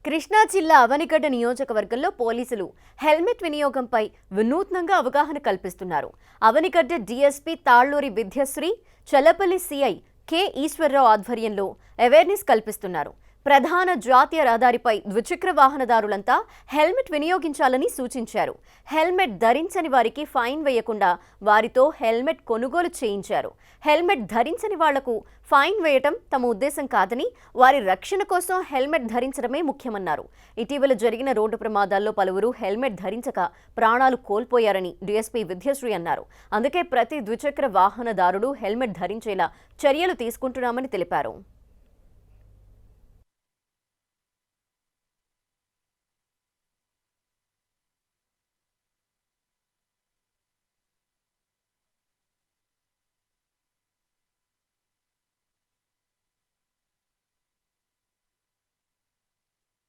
కృష్ణా జిల్లా అవనిగడ్డ నియోజకవర్గంలో పోలీసులు హెల్మెట్ వినియోగంపై వినూత్నంగా అవగాహన కల్పిస్తున్నారు. Avanigadda DSP Talluri Vidyasri, Challapalli CI K Eshwararao ఆధ్వర్యంలో అవేర్నెస్ కల్పిస్తున్నారు. ప్రధాన జాతీయ రహదారిపై ద్విచక్ర వాహనదారులంతా హెల్మెట్ వినియోగించాలని సూచించారు. హెల్మెట్ ధరించని వారికి ఫైన్ వేయకుండా వారితో హెల్మెట్ కొనుగోలు చేయించారు. హెల్మెట్ ధరించని వాళ్లకు ఫైన్ వేయటం తమ ఉద్దేశం కాదని, వారి రక్షణ కోసం హెల్మెట్ ధరించడమే ముఖ్యమన్నారు. ఇటీవల జరిగిన రోడ్డు ప్రమాదాల్లో పలువురు హెల్మెట్ ధరించక ప్రాణాలు కోల్పోయారని డీఎస్పీ విద్యశ్రీ అన్నారు. అందుకే ప్రతి ద్విచక్ర వాహనదారుడు హెల్మెట్ ధరించేలా చర్యలు తీసుకుంటున్నామని తెలిపారు.